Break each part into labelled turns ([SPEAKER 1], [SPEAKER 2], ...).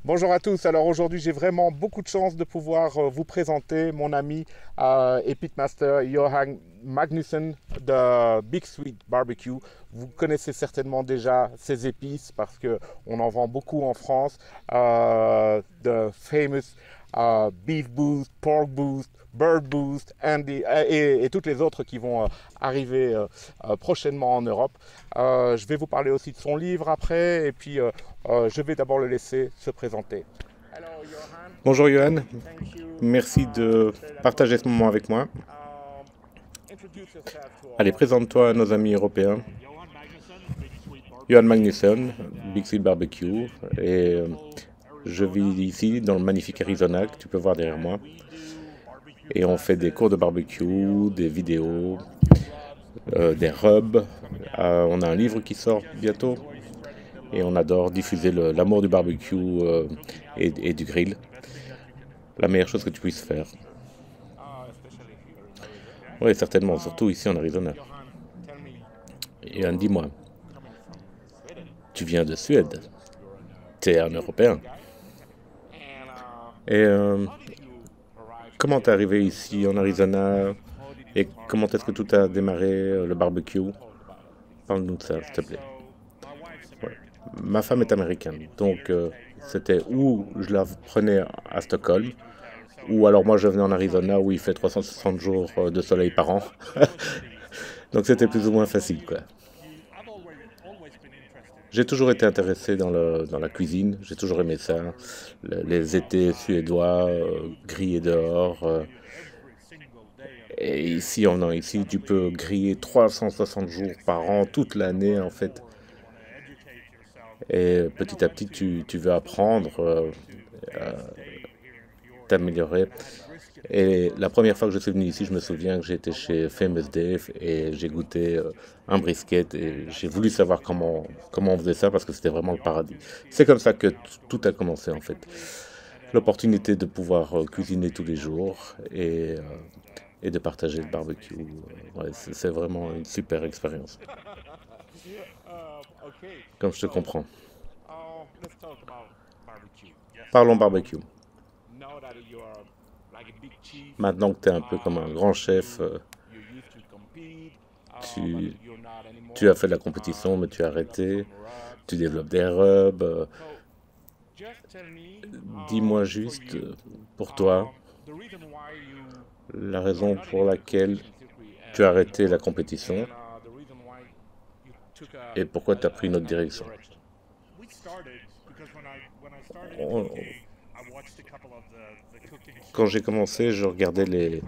[SPEAKER 1] Bonjour à tous. Alors aujourd'hui, j'ai vraiment beaucoup de chance de pouvoir vous présenter mon ami et pitmaster Johan Magnussen de Big Sweet Barbecue. Vous connaissez certainement déjà ses épices parce que on en vend beaucoup en France. The famous Beef Boost, Pork Boost, Bird Boost et toutes les autres qui vont arriver prochainement en Europe. Je vais vous parler aussi de son livre après et puis je vais d'abord le laisser se présenter. Hello, Johan.
[SPEAKER 2] Bonjour Johan,
[SPEAKER 1] Thank you
[SPEAKER 2] merci de
[SPEAKER 1] to say that
[SPEAKER 2] partager
[SPEAKER 1] hello.
[SPEAKER 2] ce moment avec moi.
[SPEAKER 1] Introduce yourself to
[SPEAKER 2] Allez,
[SPEAKER 1] our
[SPEAKER 2] présente-toi à nos amis européens.
[SPEAKER 3] Johan Magnuson, Big Sweet
[SPEAKER 2] Johan
[SPEAKER 3] Barbecue,
[SPEAKER 2] Magnussen,
[SPEAKER 3] and
[SPEAKER 2] Big Sweet Barbecue. Et
[SPEAKER 3] beautiful
[SPEAKER 2] je vis
[SPEAKER 3] Arizona,
[SPEAKER 2] ici dans le
[SPEAKER 3] in the
[SPEAKER 2] magnifique Arizona que
[SPEAKER 3] background,
[SPEAKER 2] tu peux voir derrière
[SPEAKER 3] and
[SPEAKER 2] moi.
[SPEAKER 3] we do barbecue
[SPEAKER 2] Et on fait des cours
[SPEAKER 3] classes,
[SPEAKER 2] de barbecue,
[SPEAKER 3] videos,
[SPEAKER 2] des vidéos,
[SPEAKER 3] barbecue rubs,
[SPEAKER 2] des rubs.
[SPEAKER 3] coming out,
[SPEAKER 2] On a un livre
[SPEAKER 3] and
[SPEAKER 2] qui
[SPEAKER 3] we
[SPEAKER 2] sort
[SPEAKER 3] just
[SPEAKER 2] bientôt.
[SPEAKER 3] enjoy spreading the
[SPEAKER 2] Et on
[SPEAKER 3] love
[SPEAKER 2] adore diffuser
[SPEAKER 3] and
[SPEAKER 2] l'amour du barbecue
[SPEAKER 3] looking out for
[SPEAKER 2] et du grill.
[SPEAKER 3] the best thing that you can do.
[SPEAKER 2] La meilleure chose que tu puisses faire.
[SPEAKER 1] especially here in Arizona.
[SPEAKER 2] Oui, certainement, surtout ici en Arizona.
[SPEAKER 1] Johan, tell me,
[SPEAKER 2] Johan, dis-moi,
[SPEAKER 1] coming from Sweden,
[SPEAKER 2] tu viens de Suède,
[SPEAKER 1] you're an
[SPEAKER 2] tu es un
[SPEAKER 1] European
[SPEAKER 2] Européen.
[SPEAKER 1] guy, and
[SPEAKER 2] Et
[SPEAKER 1] how did you arrive
[SPEAKER 2] comment t'es
[SPEAKER 1] here
[SPEAKER 2] arrivé
[SPEAKER 1] in
[SPEAKER 2] ici en
[SPEAKER 1] Arizona?
[SPEAKER 2] Arizona
[SPEAKER 1] How did you
[SPEAKER 2] et
[SPEAKER 1] start
[SPEAKER 2] comment est-ce que tout a
[SPEAKER 1] barbecue?
[SPEAKER 2] démarré, le barbecue?
[SPEAKER 1] Talk about it.
[SPEAKER 2] Parle-nous de ça, s'il
[SPEAKER 3] Yeah,
[SPEAKER 2] te plaît.
[SPEAKER 3] so my wife's
[SPEAKER 2] Ouais.
[SPEAKER 3] American,
[SPEAKER 2] Ma femme est
[SPEAKER 3] so
[SPEAKER 2] américaine,
[SPEAKER 3] it was
[SPEAKER 2] donc
[SPEAKER 3] either to take her to
[SPEAKER 2] c'était où
[SPEAKER 3] Stockholm
[SPEAKER 2] je la prenais à Stockholm,
[SPEAKER 3] to Arizona.
[SPEAKER 2] ou alors moi je venais en
[SPEAKER 3] So
[SPEAKER 2] Arizona où il fait 360 jours de soleil par an.
[SPEAKER 3] it was pretty easy.
[SPEAKER 2] Donc c'était plus ou moins
[SPEAKER 3] So
[SPEAKER 2] facile, quoi.
[SPEAKER 3] I've always been interested
[SPEAKER 2] J'ai toujours été
[SPEAKER 3] in
[SPEAKER 2] intéressé dans la cuisine, j'ai toujours aimé ça. Les étés suédois, grillés dehors.
[SPEAKER 3] every single day of the
[SPEAKER 2] Et
[SPEAKER 3] year.
[SPEAKER 2] ici, ici, tu peux griller 360 jours par an, toute l'année en fait.
[SPEAKER 3] You want to educate yourself.
[SPEAKER 2] Et
[SPEAKER 3] Then I
[SPEAKER 2] petit à
[SPEAKER 3] went
[SPEAKER 2] petit,
[SPEAKER 3] to
[SPEAKER 2] tu veux apprendre,
[SPEAKER 3] Base Day here in Peoria,
[SPEAKER 2] t'améliorer.
[SPEAKER 3] had brisket
[SPEAKER 2] Et la
[SPEAKER 3] for
[SPEAKER 2] première fois que je suis venu ici, je me souviens que j'étais chez Famous Dave et j'ai goûté un brisket et j'ai voulu savoir comment on faisait ça parce que c'était vraiment le paradis. C'est comme ça que tout a commencé en fait.
[SPEAKER 3] and then also
[SPEAKER 2] L'opportunité de pouvoir cuisiner tous les
[SPEAKER 3] barbecue
[SPEAKER 2] jours et de partager le barbecue. Ouais, c'est vraiment une super expérience,
[SPEAKER 1] Okay,
[SPEAKER 2] comme je te
[SPEAKER 1] so
[SPEAKER 2] comprends.
[SPEAKER 1] let's talk about barbecue.
[SPEAKER 2] Parlons barbecue.
[SPEAKER 1] Now that you are like a big chief,
[SPEAKER 2] Maintenant que tu es un peu comme un grand chef,
[SPEAKER 1] you used to compete, but
[SPEAKER 2] tu,
[SPEAKER 1] you're not anymore.
[SPEAKER 2] tu as fait de la compétition, mais tu as
[SPEAKER 1] Develop
[SPEAKER 2] arrêté.
[SPEAKER 1] some rubs.
[SPEAKER 2] Tu développes des rubs.
[SPEAKER 1] So just tell me,
[SPEAKER 2] Dis-moi
[SPEAKER 1] for
[SPEAKER 2] juste,
[SPEAKER 1] you,
[SPEAKER 2] pour toi,
[SPEAKER 1] the reason why
[SPEAKER 2] la
[SPEAKER 1] you are
[SPEAKER 2] raison
[SPEAKER 1] not
[SPEAKER 2] pour
[SPEAKER 1] in the
[SPEAKER 2] laquelle
[SPEAKER 1] competition circuit
[SPEAKER 2] tu as arrêté la
[SPEAKER 1] anymore,
[SPEAKER 2] compétition
[SPEAKER 1] and the reason why you took
[SPEAKER 2] et pourquoi tu as pris une autre direction.
[SPEAKER 1] direction.
[SPEAKER 3] we started because when I started
[SPEAKER 2] On-
[SPEAKER 3] cooking, I watched a couple of the cooking
[SPEAKER 2] Quand
[SPEAKER 3] shows
[SPEAKER 2] j'ai commencé, je regardais les,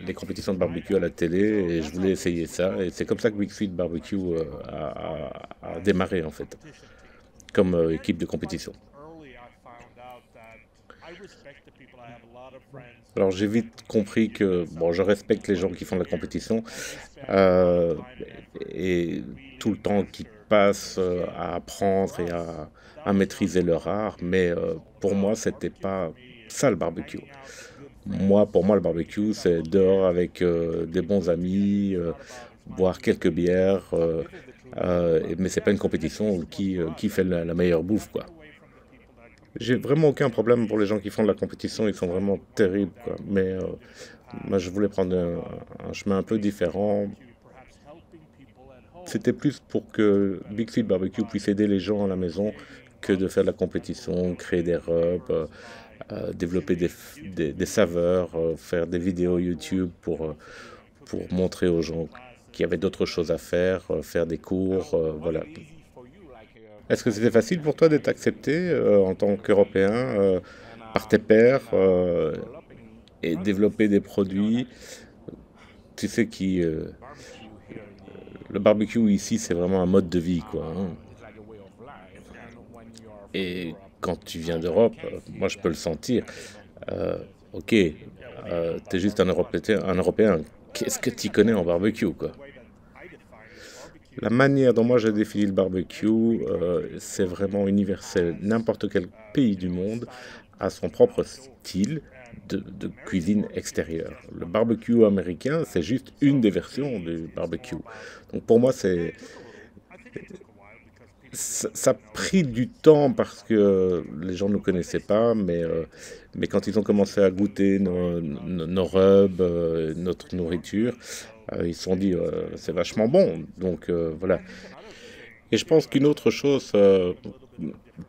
[SPEAKER 2] les compétitions de barbecue à la télé et je voulais essayer ça. Et c'est comme ça que Big Sweet Barbecue a démarré en fait,
[SPEAKER 3] competition team.
[SPEAKER 2] comme
[SPEAKER 3] And then
[SPEAKER 2] équipe de
[SPEAKER 3] quite
[SPEAKER 2] compétition.
[SPEAKER 3] early I found out that I respect the people. I have a lot of friends
[SPEAKER 2] Alors j'ai vite compris que bon, je respecte les gens qui font de la compétition
[SPEAKER 3] and they spend a lot
[SPEAKER 2] euh,
[SPEAKER 3] of time and effort
[SPEAKER 2] et tout le
[SPEAKER 3] reading,
[SPEAKER 2] temps qu'ils
[SPEAKER 3] master
[SPEAKER 2] passent
[SPEAKER 3] skills.
[SPEAKER 2] à apprendre
[SPEAKER 3] For
[SPEAKER 2] et
[SPEAKER 3] us,
[SPEAKER 2] à
[SPEAKER 3] that was not
[SPEAKER 2] maîtriser
[SPEAKER 3] what
[SPEAKER 2] leur art. Mais pour moi, c'était
[SPEAKER 3] barbecue
[SPEAKER 2] pas
[SPEAKER 3] for me
[SPEAKER 2] ça le
[SPEAKER 3] is
[SPEAKER 2] barbecue.
[SPEAKER 3] hanging out with good
[SPEAKER 2] Moi, pour
[SPEAKER 3] friends,
[SPEAKER 2] moi, le
[SPEAKER 3] drinking
[SPEAKER 2] barbecue,
[SPEAKER 3] a couple
[SPEAKER 2] c'est
[SPEAKER 3] of
[SPEAKER 2] dehors
[SPEAKER 3] beers,
[SPEAKER 2] avec des
[SPEAKER 3] cooking
[SPEAKER 2] bons
[SPEAKER 3] good
[SPEAKER 2] amis,
[SPEAKER 3] together. It's not about as much
[SPEAKER 2] boire quelques bières,
[SPEAKER 1] This is the truth.
[SPEAKER 2] mais c'est pas une
[SPEAKER 3] yeah. So this
[SPEAKER 2] compétition
[SPEAKER 3] was for
[SPEAKER 2] qui
[SPEAKER 3] us.
[SPEAKER 2] fait la meilleure bouffe,
[SPEAKER 3] Walking
[SPEAKER 2] quoi.
[SPEAKER 3] away from the people that
[SPEAKER 2] J'ai
[SPEAKER 3] compete
[SPEAKER 2] vraiment aucun problème pour les
[SPEAKER 3] is
[SPEAKER 2] gens qui font de la compétition, ils sont vraiment
[SPEAKER 3] decided to go
[SPEAKER 2] terribles, quoi.
[SPEAKER 3] down
[SPEAKER 2] Mais
[SPEAKER 3] a different
[SPEAKER 2] moi,
[SPEAKER 3] path.
[SPEAKER 2] je voulais prendre un chemin un peu différent.
[SPEAKER 3] Perhaps helping people at home.
[SPEAKER 2] C'était plus pour que Big Sweet Barbecue puisse aider les gens à la maison que de faire de la compétition, créer des rubs, développer des saveurs, faire des vidéos YouTube pour montrer aux gens qu'il y avait d'autres choses à faire, faire des cours,
[SPEAKER 1] Was
[SPEAKER 2] voilà.
[SPEAKER 1] it easy for you, like
[SPEAKER 2] Est-ce que c'était facile pour toi d'être accepté en tant qu'Européen
[SPEAKER 1] and
[SPEAKER 2] par tes pairs
[SPEAKER 1] developing
[SPEAKER 2] et
[SPEAKER 1] products?
[SPEAKER 2] développer des
[SPEAKER 1] You know that
[SPEAKER 2] produits? Tu sais qui
[SPEAKER 1] barbecue here in
[SPEAKER 2] le barbecue ici, c'est vraiment un mode de vie, quoi, hein.
[SPEAKER 1] it's like a way of life, and when you are from
[SPEAKER 2] Et
[SPEAKER 1] Europe,
[SPEAKER 2] quand tu viens d'Europe, moi je peux le sentir. Ok, t'es juste un Européen. Qu'est-ce que tu connais en barbecue, quoi?
[SPEAKER 3] The way that I define barbecue
[SPEAKER 2] La manière dont moi j'ai défini le barbecue, c'est vraiment universel. N'importe quel pays du monde a son propre style de cuisine extérieure. Le barbecue américain, c'est juste une des versions du barbecue. Donc pour moi,
[SPEAKER 3] I think it took a while because people
[SPEAKER 2] ça a pris du temps parce que les gens ne nous connaissaient pas, mais quand ils ont commencé à goûter nos rubs, notre nourriture, ils se sont dit c'est vachement bon. Donc voilà. Et je pense qu'une autre chose,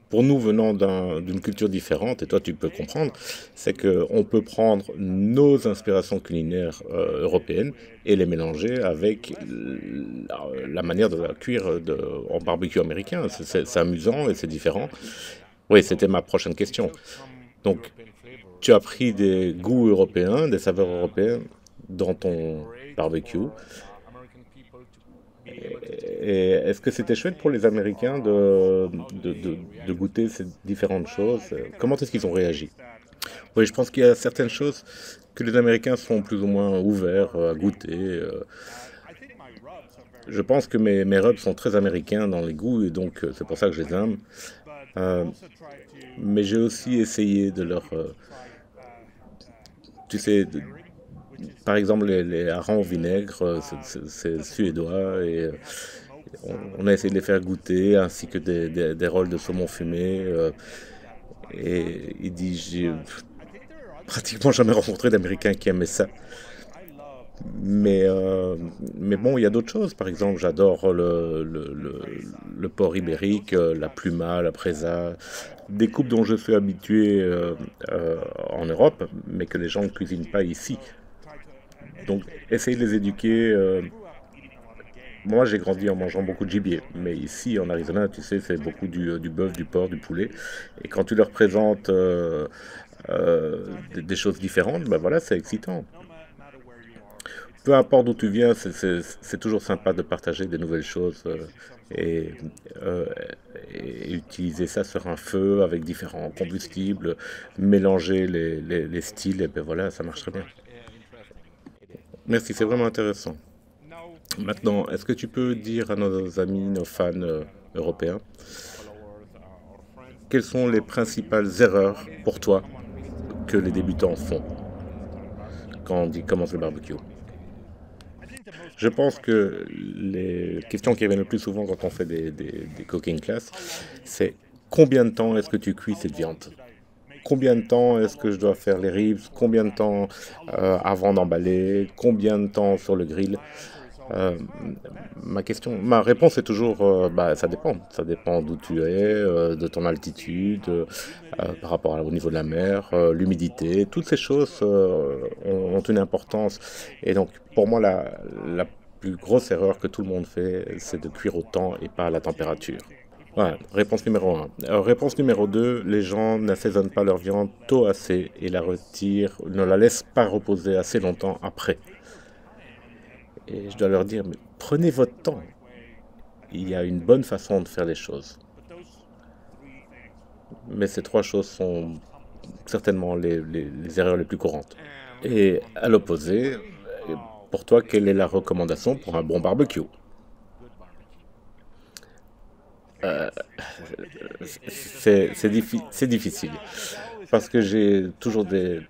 [SPEAKER 2] pour nous venant d'une culture différente, et toi tu peux comprendre, c'est qu'on peut prendre nos inspirations culinaires européennes et les mélanger avec la manière de la cuire en barbecue américain. C'est amusant et c'est différent. Oui, c'était ma prochaine question. Donc, tu as pris des goûts européens, des saveurs européennes dans ton barbecue. Et est-ce que c'était chouette pour les Américains de goûter ces différentes choses? Comment est-ce qu'ils ont réagi? Oui, je pense qu'il y a certaines choses que les Américains sont plus ou moins ouverts à goûter. Je pense que mes rubs sont très américains dans les goûts et donc c'est pour ça que je les aime. Euh, mais j'ai aussi essayé de leur... tu sais, par exemple, les harengs au vinaigre, c'est suédois et on a essayé de les faire goûter ainsi que des rolls de saumon fumé. Et il dit, j'ai pratiquement jamais rencontré d'Américains qui aimaient ça. Mais bon, il y a d'autres choses. Par exemple, j'adore le porc ibérique, la pluma, la presa, des coupes dont je suis habitué en Europe, mais que les gens ne cuisinent pas ici. Donc, essayer de les éduquer. Moi, j'ai grandi en mangeant beaucoup de gibier, mais ici, en Arizona, tu sais, c'est beaucoup du bœuf, du porc, du poulet. Et quand tu leur présentes des choses différentes, ben voilà, c'est excitant. Peu importe d'où tu viens, c'est toujours sympa de partager des nouvelles choses et, euh, et utiliser ça sur un feu avec différents combustibles, mélanger les styles, et ben voilà, ça marche très bien. Merci, c'est vraiment intéressant. Maintenant, est-ce que tu peux dire à nos amis, nos fans européens, quelles sont les principales erreurs pour toi que les débutants font quand ils commencent le barbecue? Je pense que les questions qui reviennent le plus souvent quand on fait des cooking classes, c'est combien de temps est-ce que tu cuis cette viande? Combien de temps est-ce que je dois faire les ribs? Combien de temps avant d'emballer? Combien de temps sur le grill? Euh, ma réponse est toujours, bah, ça dépend. Ça dépend d'où tu es, de ton altitude, par rapport au niveau de la mer, l'humidité. Toutes ces choses ont une importance. Et donc, pour moi, la plus grosse erreur que tout le monde fait, c'est de cuire au temps et pas à la température. Voilà, réponse numéro un. Réponse numéro 2, les gens n'assaisonnent pas leur viande tôt assez et la retirent, ne la laissent pas reposer assez longtemps après. Et je dois leur dire, mais prenez votre temps. Il y a une bonne façon de faire les choses. Mais ces trois choses sont certainement les erreurs les plus courantes. Et à l'opposé, pour toi, quelle est la recommandation pour un bon barbecue? Euh, c'est difficile. Parce que j'ai toujours des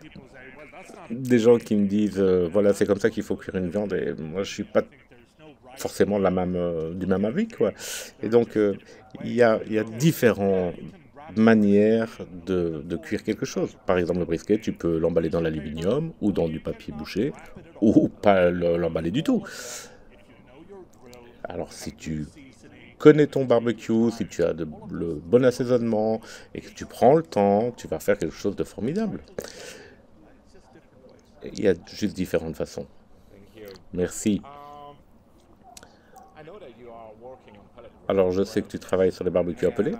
[SPEAKER 2] gens qui me disent, voilà, c'est comme ça qu'il faut cuire une viande. Et moi, je suis pas forcément du même avis, quoi. Et donc, il y a différentes manières de cuire quelque chose. Par exemple, le brisket, tu peux l'emballer dans l'aluminium ou dans du papier bouché ou pas l'emballer du tout. Alors, si tu connais ton barbecue, si tu as le bon assaisonnement et que tu prends le temps, tu vas faire quelque chose de formidable. Il y a juste différentes façons. Merci. Alors, je sais que tu travailles sur les barbecues appelés.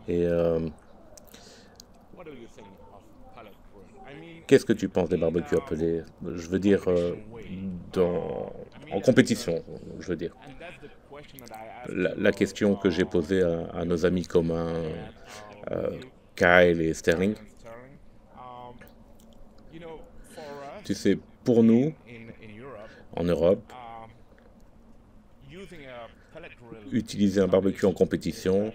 [SPEAKER 2] Et qu'est-ce que tu penses des barbecues appelés? Je veux dire, en compétition, je veux dire. La question que j'ai posée à nos amis communs, euh, Kyle et Sterling. Tu sais, pour nous, en Europe, utiliser un barbecue en compétition,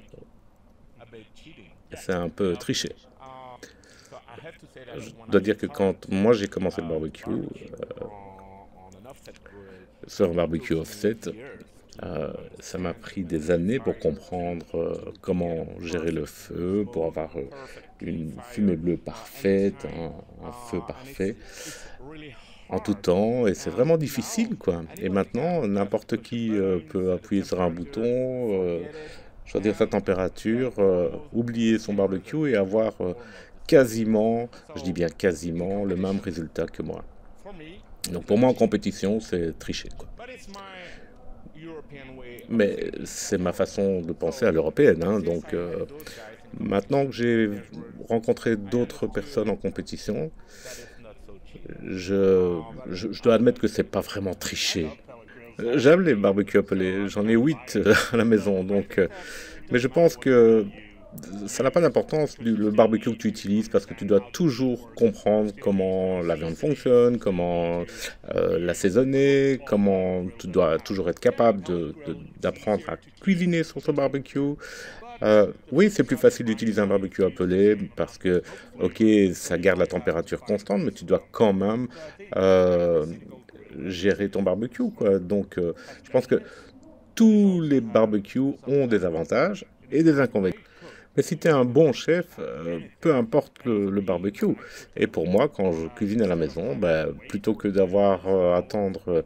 [SPEAKER 2] c'est un peu tricher. Je dois dire que quand moi j'ai commencé le barbecue, sur un barbecue offset, Ça m'a pris des années pour comprendre comment gérer le feu, pour avoir une fumée bleue parfaite, un feu parfait en tout temps, et c'est vraiment difficile, quoi. Et maintenant, n'importe qui peut appuyer sur un bouton, choisir sa température, oublier son barbecue et avoir quasiment, je dis bien quasiment, le même résultat que moi. Donc pour moi, en compétition, c'est tricher, quoi. Mais c'est ma façon de penser à l'européenne, hein. Donc maintenant que j'ai rencontré d'autres personnes en compétition, je dois admettre que c'est pas vraiment tricher. J'aime les barbecues appelés, j'en ai 8 à la maison, donc, mais je pense que ça n'a pas d'importance le barbecue que tu utilises parce que tu dois toujours comprendre comment la viande fonctionne, comment l'assaisonner, comment tu dois toujours être capable d'apprendre à cuisiner sur ce barbecue. Oui, c'est plus facile d'utiliser un barbecue appelé parce que, ok, ça garde la température constante, mais tu dois quand même euh, gérer ton barbecue, quoi. Donc, je pense que tous les barbecues ont des avantages et des inconvénients. Mais si tu es un bon chef, peu importe le barbecue. Et pour moi, quand je cuisine à la maison, bah, plutôt que d'avoir attendre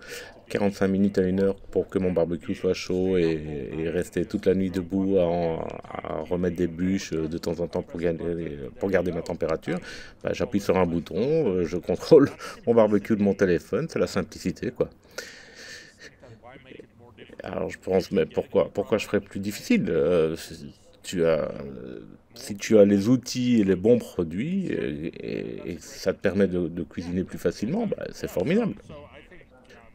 [SPEAKER 2] 45 minutes à 1 heure pour que mon barbecue soit chaud et rester toute la nuit debout à remettre des bûches de temps en temps pour garder ma température, bah, j'appuie sur un bouton, je contrôle mon barbecue de mon téléphone, c'est la simplicité, quoi. Alors je pense, mais pourquoi je ferais plus difficile? Tu as, si tu as les outils et les bons produits et ça te permet de cuisiner plus facilement, bah, c'est formidable.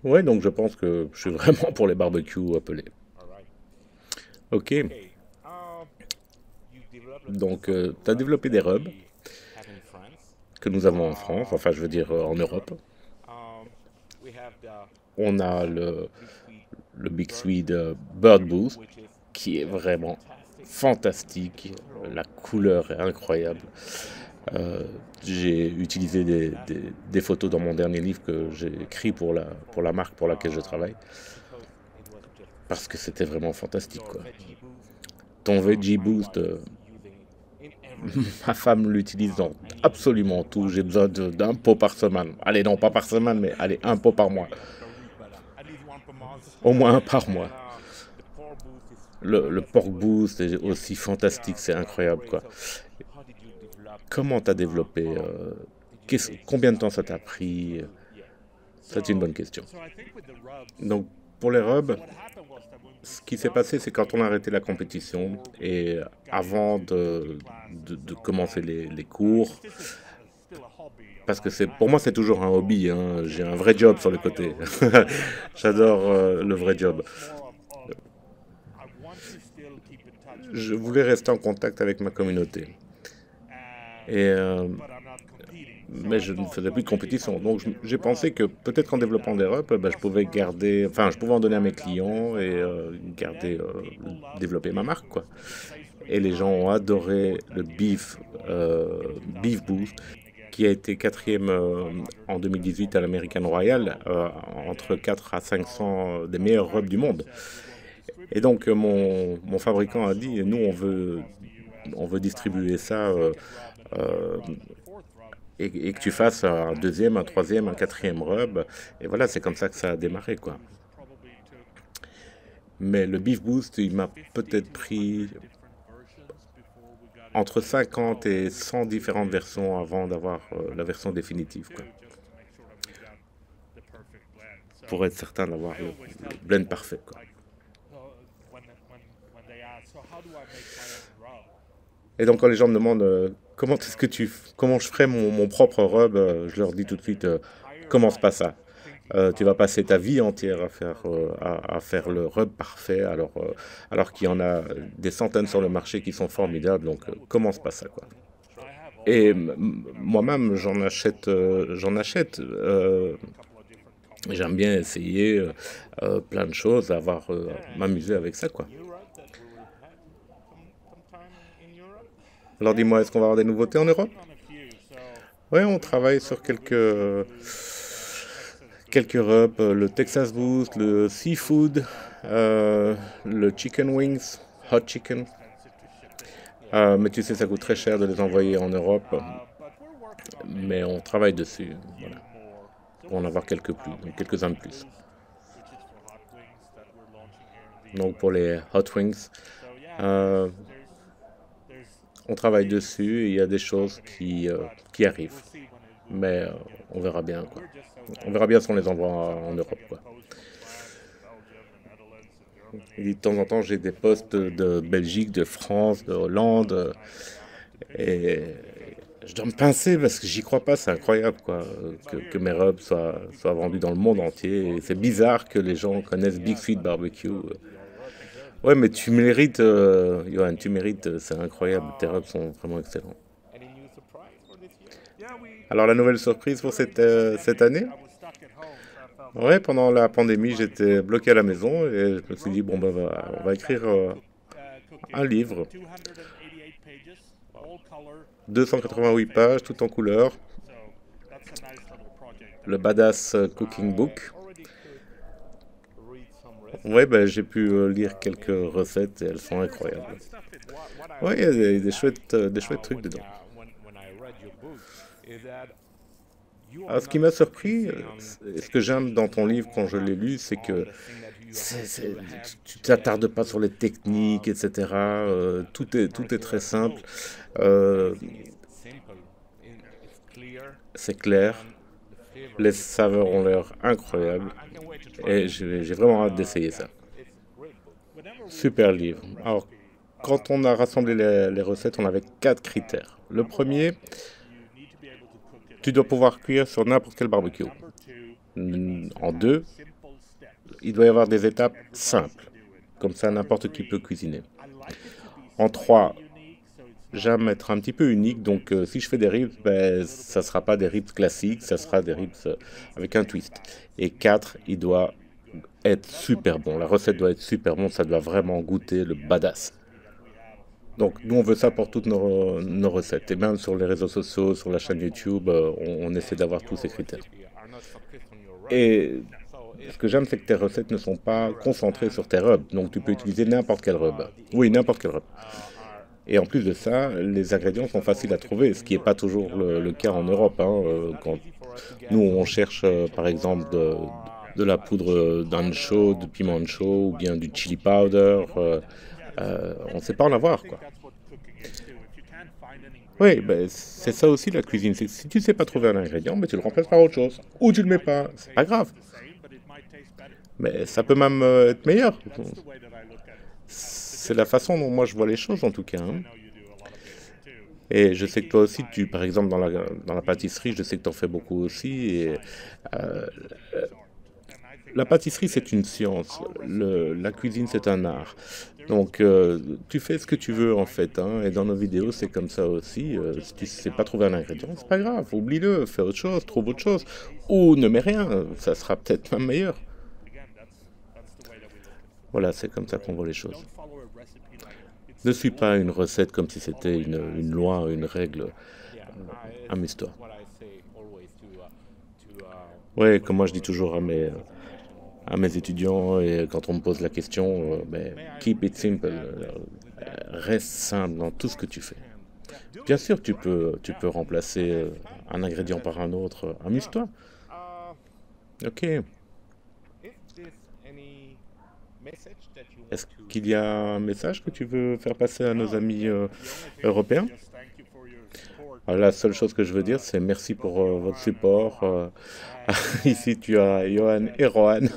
[SPEAKER 2] Ouais, donc je pense que je suis vraiment pour les barbecues appelés. Ok, donc tu as développé des rubs que nous avons en France, enfin je veux dire en Europe. On a le Big Swede Bird Boost qui est vraiment fantastique. La couleur est incroyable. Euh, j'ai utilisé des photos dans mon dernier livre que j'ai écrit pour la marque pour laquelle je travaille parce que c'était vraiment fantastique, quoi. Ton Veggie Boost, ma femme l'utilise dans absolument tout. J'ai besoin d'un pot par semaine. Allez, non, pas par semaine, mais allez, un pot par mois. Au moins un par mois. Le Pork Boost est aussi fantastique, c'est incroyable, quoi. Comment t'as développé combien de temps ça t'a pris? C'est une bonne question. Donc, pour les rubs, ce qui s'est passé, c'est quand on a arrêté la compétition et avant de commencer les cours, parce que pour moi, c'est toujours un hobby, hein. J'ai un vrai job sur le côté. J'adore le vrai job. Je voulais rester en contact avec ma communauté. Et, mais je ne faisais plus de compétition. Donc j'ai pensé que peut-être qu'en développant des reps, ben, je pouvais garder, enfin je pouvais en donner à mes clients et développer ma marque, quoi. Et les gens ont adoré le Beef Boost, qui a été quatrième en 2018 à l'American Royal, entre 4 à 500 des meilleurs rubs du monde. Et donc mon fabricant a dit, nous on veut distribuer ça et que tu fasses un deuxième, un troisième, un quatrième rub. Et voilà, c'est comme ça que ça a démarré, quoi. Mais le Beef Boost, il m'a peut-être pris entre 50 et 100 différentes versions avant d'avoir la version définitive, quoi. Pour être certain d'avoir le blend parfait, quoi. Et donc quand les gens me demandent comment je ferais mon propre rub, je leur dis tout de suite, commence pas ça. Tu vas passer ta vie entière à faire le rub parfait, alors qu'il y en a des centaines sur le marché qui sont formidables, donc commence pas ça, quoi. Et moi-même, j'en achète. J'aime bien essayer plein de choses, m'amuser avec ça, quoi. Alors dis-moi, est-ce qu'on va avoir des nouveautés en Europe? Oui, on travaille sur quelques rubs, le Texas Boost, le Seafood, le Chicken Wings, Hot Chicken. Mais tu sais, ça coûte très cher de les envoyer en Europe. Mais on travaille dessus, voilà, pour en avoir quelques-uns de plus. Donc pour les Hot Wings, on travaille dessus et il y a des choses qui arrivent. Mais on verra bien, quoi. On verra bien si on les envoie en Europe, quoi. Et de temps en temps, j'ai des postes de Belgique, de France, de Hollande. Et je dois me pincer parce que j'y crois pas, c'est incroyable, quoi, que mes rubs soient vendus dans le monde entier. Et c'est bizarre que les gens connaissent Big Sweet Barbecue. Ouais, mais tu mérites, Johan, tu mérites, c'est incroyable, tes rubs sont vraiment excellents. Alors la nouvelle surprise pour cette année? Ouais, pendant la pandémie, j'étais bloqué à la maison et je me suis dit, bon, ben, on va écrire un livre, 288 pages, tout en couleur, le Badass Cooking Book. Ouais, ben, j'ai pu lire quelques recettes et elles sont incroyables. Ouais, il y a des chouettes trucs dedans. Alors, ce qui m'a surpris, ce que j'aime dans ton livre quand je l'ai lu, c'est que tu t'attardes pas sur les techniques, etc. Tout est très simple. C'est clair. Les saveurs ont l'air incroyables. Et j'ai vraiment hâte d'essayer ça. Super livre. Alors, quand on a rassemblé les recettes, on avait 4 critères. Le premier, tu dois pouvoir cuire sur n'importe quel barbecue. En 2, il doit y avoir des étapes simples. Comme ça, n'importe qui peut cuisiner. En 3, j'aime être un petit peu unique. Donc, si je fais des ribs, ben, ça ne sera pas des ribs classiques, ça sera des ribs avec un twist. Et 4, il doit être super bon. La recette doit être super bon. Ça doit vraiment goûter le badass. Donc, nous, on veut ça pour toutes nos recettes. Et même sur les réseaux sociaux, sur la chaîne YouTube, on essaie d'avoir tous ces critères. Et ce que j'aime, c'est que tes recettes ne sont pas concentrées sur tes rubs. Donc, tu peux utiliser n'importe quel rub. Oui, n'importe quel rub. Et en plus de ça, les ingrédients sont faciles à trouver, ce qui n'est pas toujours le cas en Europe. Quand nous, on cherche, par exemple, de la poudre d'ancho, de piment ancho, ou bien du chili powder, on ne sait pas en avoir, quoi. Oui, ben, c'est ça aussi la cuisine. Si tu ne sais pas trouver un ingrédient, ben, tu le remplaces par autre chose. Ou tu le mets pas. C'est pas grave. Mais ça peut même être meilleur. C'est la façon dont moi je vois les choses, en tout cas. Et je sais que toi aussi, par exemple, dans la pâtisserie, je sais que tu en fais beaucoup aussi. Et, la pâtisserie, c'est une science. La cuisine, c'est un art. Donc, tu fais ce que tu veux, en fait. Et dans nos vidéos, c'est comme ça aussi. Si tu ne sais pas trouver un ingrédient, c'est pas grave. Oublie-le, fais autre chose, trouve autre chose. Ou ne mets rien, ça sera peut-être même meilleur. Voilà, c'est comme ça qu'on voit les choses. Ne suis pas une recette comme si c'était une loi, une règle. Amuse-toi. Ouais, comme moi je dis toujours à mes étudiants, et quand on me pose la question, keep it simple, reste simple dans tout ce que tu fais. Bien sûr, tu peux remplacer un ingrédient par un autre. Amuse-toi. Ok. Est-ce qu'il y a un message que tu veux faire passer à nos amis européens? Alors, la seule chose que je veux dire, c'est merci pour votre support. Ici, tu as Johan et Rohan.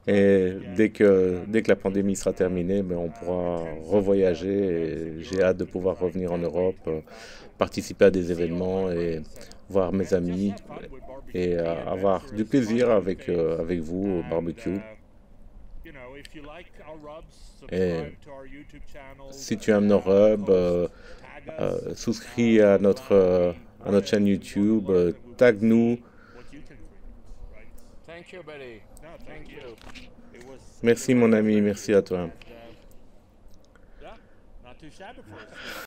[SPEAKER 2] Et dès que la pandémie sera terminée, on pourra revoyager. Et j'ai hâte de pouvoir revenir en Europe, participer à des événements et voir mes amis et avoir du plaisir avec vous au barbecue. Et si tu aimes nos rubs, souscris à notre chaîne YouTube, tag-nous. Merci mon ami, merci à toi.